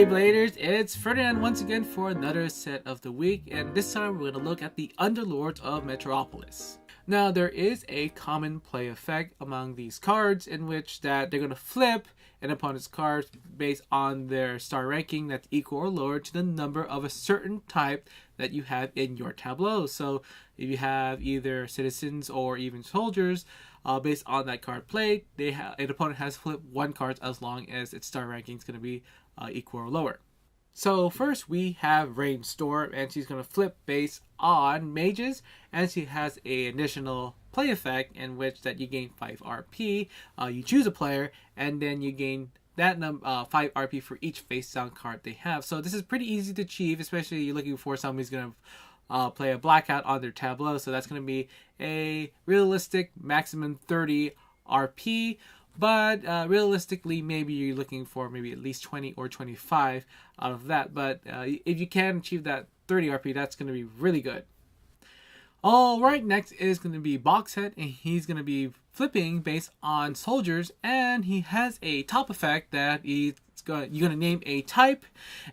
Hey Bladers, it's Ferdinand once again for another set of the week, and this time we're going to look at the Underlords of Metropolitam. Now there is a common play effect among these cards in which that they're going to flip an opponent's cards based on their star ranking that's equal or lower to the number of a certain type that you have in your tableau. So if you have either citizens or even soldiers, based on that card played, an opponent has flipped one card as long as its star ranking is going to be equal or lower. So first we have Rainstorm, and she's going to flip based on mages, and she has an additional play effect in which that you gain 5 RP. You choose a player, and then you gain that 5 RP for each face down card they have. So this is pretty easy to achieve, especially you're looking for somebody who's going to play a blackout on their tableau. So that's going to be a realistic maximum 30 RP. But realistically, maybe you're looking for maybe at least 20 or 25 out of that. But if you can achieve that 30 RP, that's going to be really good. Alright, next is going to be boxhit, and he's going to be flipping based on soldiers, and he has a top effect that you're going to name a type,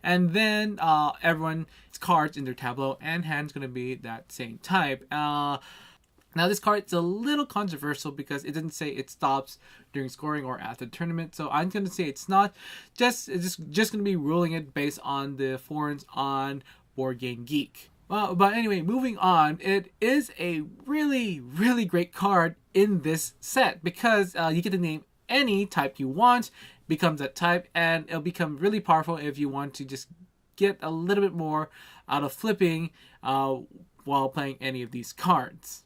and then everyone's cards in their tableau and hand's going to be that same type. Now this card is a little controversial because it doesn't say it stops during scoring or after the tournament. So I'm going to say it's not. It's just going to be ruling it based on the forums on Board Game Geek. Well, but anyway, moving on. It is a really, really great card in this set because you get to name any type you want, becomes that type, and it'll become really powerful if you want to just get a little bit more out of flipping while playing any of these cards.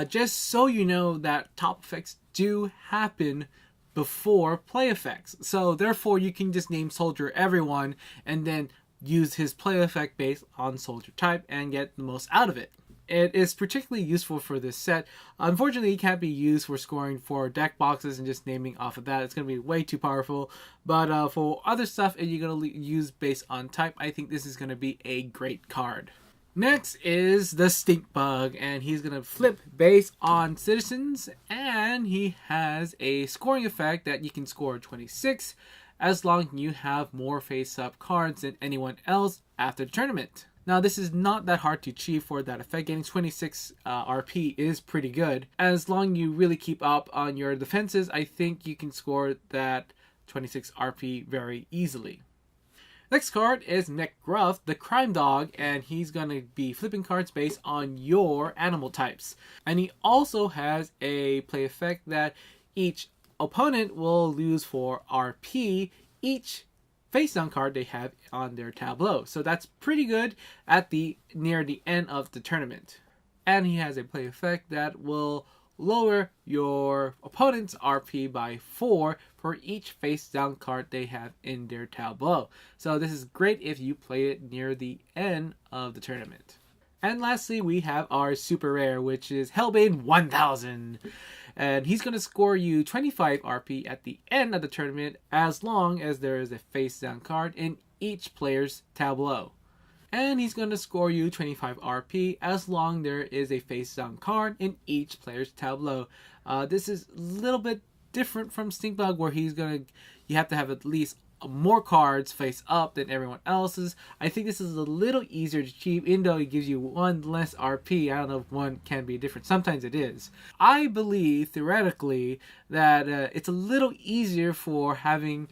Just so you know that top effects do happen before play effects. So therefore you can just name soldier everyone and then use his play effect based on soldier type and get the most out of it. It is particularly useful for this set. Unfortunately, it can't be used for scoring for deck boxes and just naming off of that. It's going to be way too powerful. But for other stuff, if you're going to use based on type, I think this is going to be a great card. Next is the Stinkbug, and he's going to flip based on citizens, and he has a scoring effect that you can score 26 as long as you have more face-up cards than anyone else after the tournament. Now this is not that hard to achieve for that effect. Getting 26 RP is pretty good. As long as you really keep up on your defenses, I think you can score that 26 RP very easily. Next card is McGruff the Crime Dog, and he's going to be flipping cards based on your animal types. And he also has a play effect that each opponent will lose 4 RP each face down card they have on their tableau. So that's pretty good at near the end of the tournament. And he has a play effect that will lower your opponent's RP by 4 for each face down card they have in their tableau. So this is great if you play it near the end of the tournament. And lastly, we have our super rare, which is Hellbane 1000. And he's going to score you 25 RP at the end of the tournament as long as there is a face down card in each player's tableau. And he's going to score you 25 RP as long as there is a face down card in each player's tableau. This is a little bit different from Stinkbug, where you have to have at least more cards face up than everyone else's. I think this is a little easier to achieve, even though it gives you 1 less RP. I don't know if one can be different. Sometimes it is. I believe theoretically that it's a little easier for having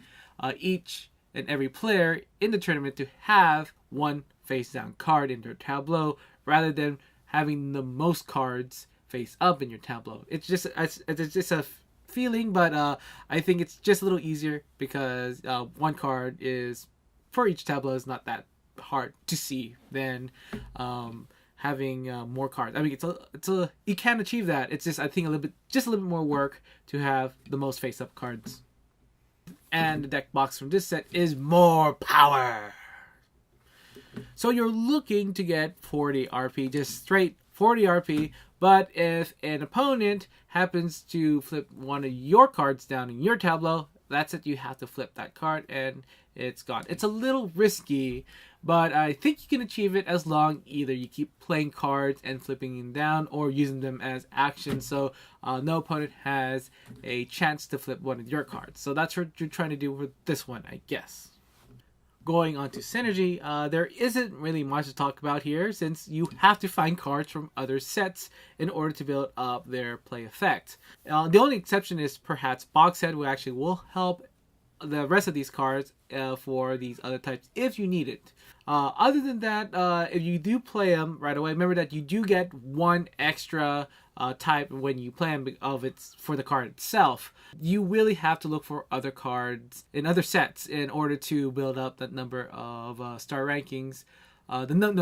each and every player in the tournament to have 1 face down card in their tableau rather than having the most cards face up in your tableau. It's just a feeling, but I think it's just a little easier because 1 card is for each tableau is not that hard to see than having more cards. I mean, you can achieve that. It's just, I think, a little bit more work to have the most face up cards. And the deck box from this set is more power. So you're looking to get 40 RP, just straight 40 RP, but if an opponent happens to flip one of your cards down in your tableau, that's it. You have to flip that card and it's gone. It's a little risky, but I think you can achieve it as long either you keep playing cards and flipping them down or using them as actions, so no opponent has a chance to flip one of your cards. So that's what you're trying to do with this one, I guess. Going on to synergy, there isn't really much to talk about here since you have to find cards from other sets in order to build up their play effect. The only exception is perhaps boxhit, which actually will help the rest of these cards for these other types if you need it. Other than that, if you do play them right away, remember that you do get one extra type when you play them of its for the card itself. You really have to look for other cards in other sets in order to build up that number of star rankings.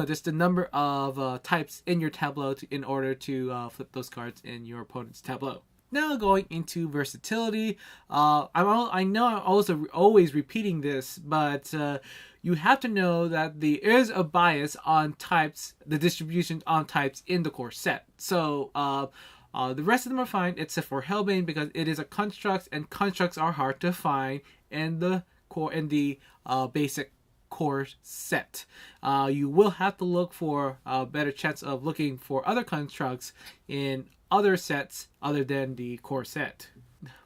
Just the number of types in your tableau in order to flip those cards in your opponent's tableau. Now going into versatility, I know I'm also always repeating this, but you have to know that there is a bias on types, the distribution on types in the core set. So the rest of them are fine except for Hellbane because it is a construct, and constructs are hard to find in the core basic core set. You will have to look for a better chance of looking for other constructs in other sets other than the core set.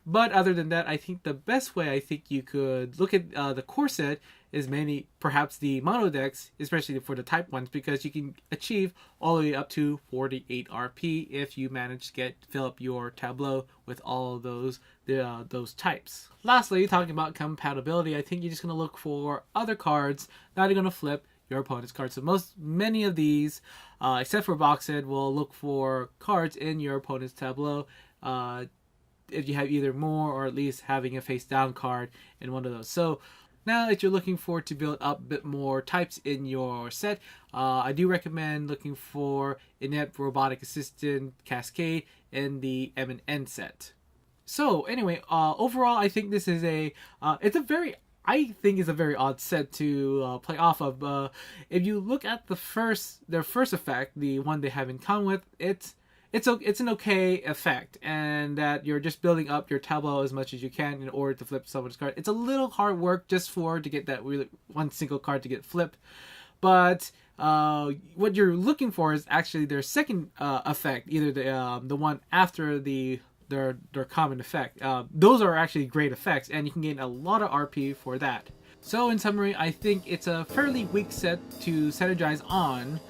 But other than that, I think the best way I think you could look at the core set is mainly perhaps the mono decks, especially for the type ones, because you can achieve all the way up to 48 RP if you manage to fill up your tableau with all of those types. Lastly, talking about compatibility, I think you're just going to look for other cards that are going to flip your opponent's cards. So many of these, except for boxhead, will look for cards in your opponent's tableau. If you have either more or at least having a face down card in one of those. So now if you're looking for to build up a bit more types in your set, I do recommend looking for Inept Robotic Assistant Cascade in the M&N set. So anyway, overall I think this is it's a very odd set to play off of. If you look at their first effect, the one they have in common with, it's an okay effect, and that you're just building up your tableau as much as you can in order to flip someone's card. It's a little hard work just to get that really one single card to get flipped, but what you're looking for is actually their second effect, either the one after their common effect. Those are actually great effects, and you can gain a lot of RP for that. So in summary, I think it's a fairly weak set to synergize on,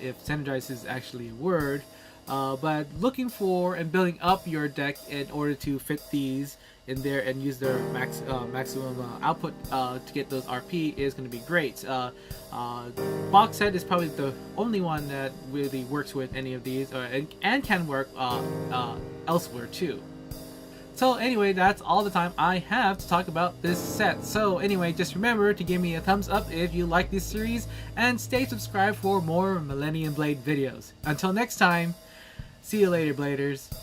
if synergize is actually a word. But looking for and building up your deck in order to fit these in there and use their maximum output to get those RP is going to be great. Box set is probably the only one that really works with any of these, and can work elsewhere too. So anyway, that's all the time I have to talk about this set. So anyway, just remember to give me a thumbs up if you like this series, and stay subscribed for more Millennium Blade videos. Until next time, see you later, Bladers.